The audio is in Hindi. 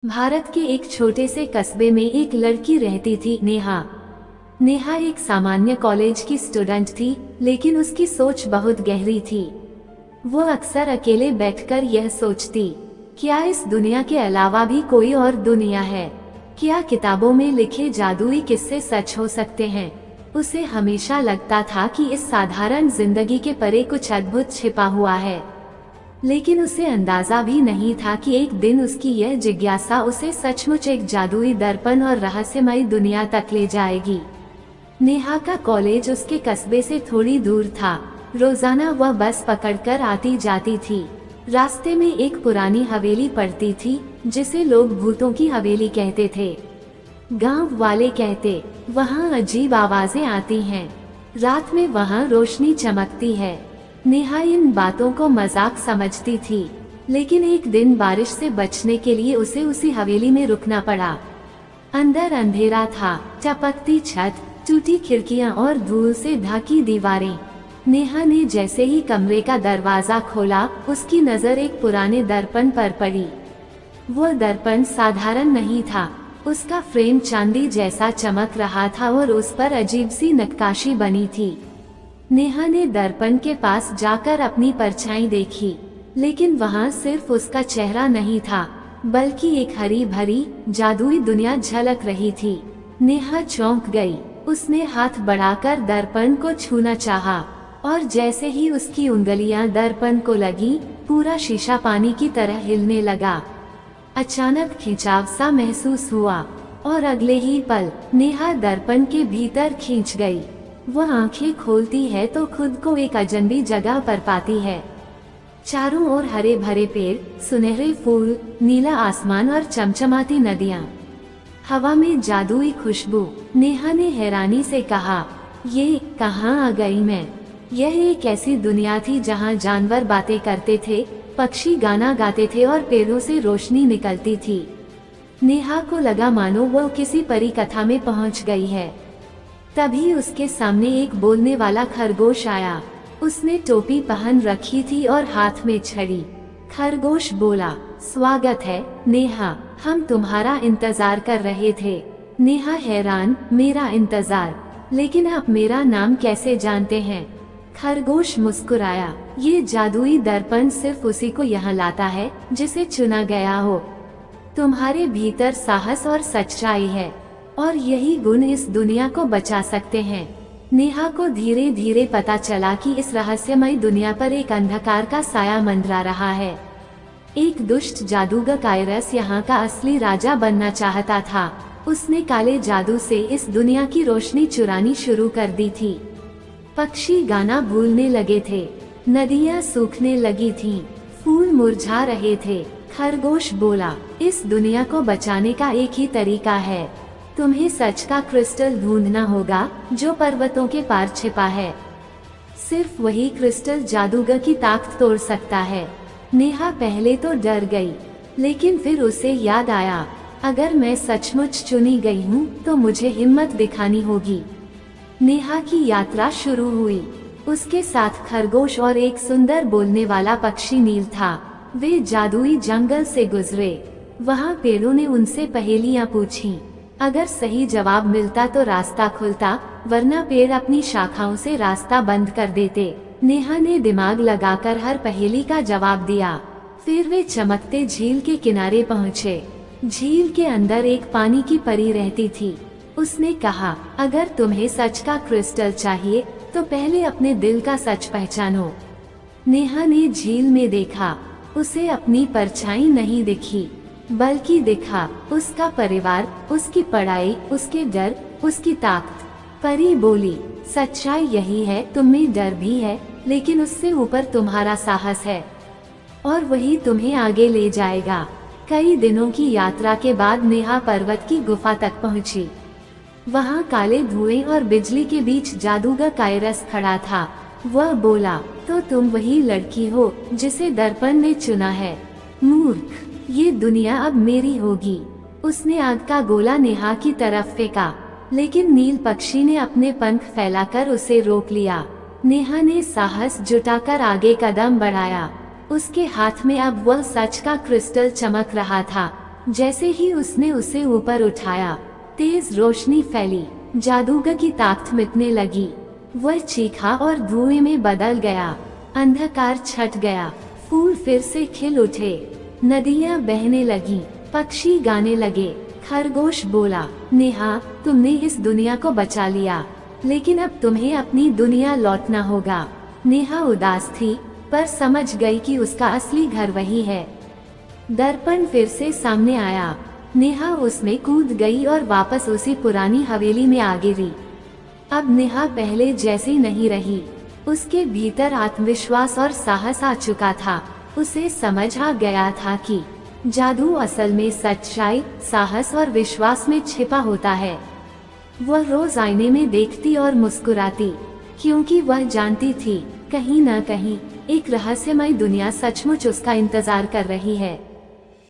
भारत के एक छोटे से कस्बे में एक लड़की रहती थी, नेहा। नेहा एक सामान्य कॉलेज की स्टूडेंट थी, लेकिन उसकी सोच बहुत गहरी थी। वो अक्सर अकेले बैठकर यह सोचती, क्या इस दुनिया के अलावा भी कोई और दुनिया है? क्या किताबों में लिखे जादुई किस्से सच हो सकते हैं? उसे हमेशा लगता था कि इस साधारण जिंदगी के परे कुछ अद्भुत छिपा हुआ है, लेकिन उसे अंदाजा भी नहीं था कि एक दिन उसकी यह जिज्ञासा उसे सचमुच एक जादुई दर्पण और रहस्यमयी दुनिया तक ले जाएगी। नेहा का कॉलेज उसके कस्बे से थोड़ी दूर था। रोजाना वह बस पकड़कर आती जाती थी। रास्ते में एक पुरानी हवेली पड़ती थी, जिसे लोग भूतों की हवेली कहते थे। गांव वाले कहते, वहाँ अजीब आवाजें आती हैं, रात में वहाँ रोशनी चमकती है। नेहा इन बातों को मजाक समझती थी, लेकिन एक दिन बारिश से बचने के लिए उसे उसी हवेली में रुकना पड़ा। अंदर अंधेरा था, चपकती छत, टूटी खिड़कियां और धूल से ढकी दीवारें। नेहा ने जैसे ही कमरे का दरवाजा खोला, उसकी नजर एक पुराने दर्पण पर पड़ी। वो दर्पण साधारण नहीं था, उसका फ्रेम चांदी जैसा चमक रहा था और उस पर अजीब सी नक्काशी बनी थी। नेहा ने दर्पण के पास जाकर अपनी परछाई देखी, लेकिन वहाँ सिर्फ उसका चेहरा नहीं था, बल्कि एक हरी भरी जादुई दुनिया झलक रही थी। नेहा चौंक गई। उसने हाथ बढ़ाकर दर्पण को छूना चाहा, और जैसे ही उसकी उंगलियां दर्पण को लगी, पूरा शीशा पानी की तरह हिलने लगा। अचानक खिंचाव सा महसूस हुआ, और अगले ही पल नेहा दर्पण के भीतर खींच गई। वह आंखें खोलती है तो खुद को एक अजनबी जगह पर पाती है। चारों ओर हरे भरे पेड़, सुनहरे फूल, नीला आसमान और चमचमाती नदियां। हवा में जादुई खुशबू। नेहा ने हैरानी से कहा, ये कहाँ आ गई मैं? यह एक ऐसी दुनिया थी जहाँ जानवर बातें करते थे, पक्षी गाना गाते थे और पेड़ों से रोशनी निकलती थी। नेहा को लगा मानो वो किसी परी कथा में पहुँच गई है। तभी उसके सामने एक बोलने वाला खरगोश आया। उसने टोपी पहन रखी थी और हाथ में छड़ी। खरगोश बोला, स्वागत है नेहा, हम तुम्हारा इंतजार कर रहे थे। नेहा हैरान, मेरा इंतजार? लेकिन आप मेरा नाम कैसे जानते हैं? खरगोश मुस्कुराया, ये जादुई दर्पण सिर्फ उसी को यहाँ लाता है जिसे चुना गया हो। तुम्हारे भीतर साहस और सच्चाई है, और यही गुण इस दुनिया को बचा सकते हैं। नेहा को धीरे धीरे पता चला कि इस रहस्यमय दुनिया पर एक अंधकार का साया मंडरा रहा है। एक दुष्ट जादूगर कायरस यहाँ का असली राजा बनना चाहता था। उसने काले जादू से इस दुनिया की रोशनी चुरानी शुरू कर दी थी। पक्षी गाना भूलने लगे थे, नदियाँ सूखने लगी थीं, फूल मुरझा रहे थे। खरगोश बोला, इस दुनिया को बचाने का एक ही तरीका है, तुम्हें सच का क्रिस्टल ढूंढना होगा जो पर्वतों के पार छिपा है। सिर्फ वही क्रिस्टल जादूगर की ताकत तोड़ सकता है। नेहा पहले तो डर गई, लेकिन फिर उसे याद आया, अगर मैं सचमुच चुनी गई हूँ तो मुझे हिम्मत दिखानी होगी। नेहा की यात्रा शुरू हुई। उसके साथ खरगोश और एक सुंदर बोलने वाला पक्षी नील था। वे जादुई जंगल से गुजरे। वहाँ पेड़ों ने उनसे पहेलियाँ पूछी। अगर सही जवाब मिलता तो रास्ता खुलता, वरना पेड़ अपनी शाखाओं से रास्ता बंद कर देते। नेहा ने दिमाग लगाकर हर पहेली का जवाब दिया। फिर वे चमकते झील के किनारे पहुँचे। झील के अंदर एक पानी की परी रहती थी। उसने कहा, अगर तुम्हें सच का क्रिस्टल चाहिए तो पहले अपने दिल का सच पहचानो। नेहा ने झील में देखा। उसे अपनी परछाई नहीं दिखी, बल्कि दिखा उसका परिवार, उसकी पढ़ाई, उसके डर, उसकी ताकत। परी बोली, सच्चाई यही है, तुम्हें डर भी है, लेकिन उससे ऊपर तुम्हारा साहस है, और वही तुम्हें आगे ले जाएगा। कई दिनों की यात्रा के बाद नेहा पर्वत की गुफा तक पहुंची। वहां काले धुएं और बिजली के बीच जादूगर कायरस खड़ा था। वह बोला, तो तुम वही लड़की हो जिसे दर्पण ने चुना है? मूर्ख, ये दुनिया अब मेरी होगी। उसने आग का गोला नेहा की तरफ फेंका, लेकिन नील पक्षी ने अपने पंख फैलाकर उसे रोक लिया। नेहा ने साहस जुटाकर आगे कदम बढ़ाया। उसके हाथ में अब वह सच का क्रिस्टल चमक रहा था। जैसे ही उसने उसे ऊपर उठाया, तेज रोशनी फैली, जादूगर की ताकत मिटने लगी। वह चीखा और धुएं में बदल गया। अंधकार छट गया, फूल फिर से खिल उठे, नदियां बहने लगी, पक्षी गाने लगे। खरगोश बोला, नेहा, तुमने इस दुनिया को बचा लिया, लेकिन अब तुम्हें अपनी दुनिया लौटना होगा। नेहा उदास थी, पर समझ गई कि उसका असली घर वही है। दर्पण फिर से सामने आया। नेहा उसमें कूद गई और वापस उसी पुरानी हवेली में आ गिरी। अब नेहा पहले जैसी नहीं रही। उसके भीतर आत्मविश्वास और साहस आ चुका था। उसे समझ आ गया था कि जादू असल में सच्चाई, साहस और विश्वास में छिपा होता है। वह रोज आईने में देखती और मुस्कुराती, क्योंकि वह जानती थी कहीं न कहीं एक रहस्यमय दुनिया सचमुच उसका इंतजार कर रही है।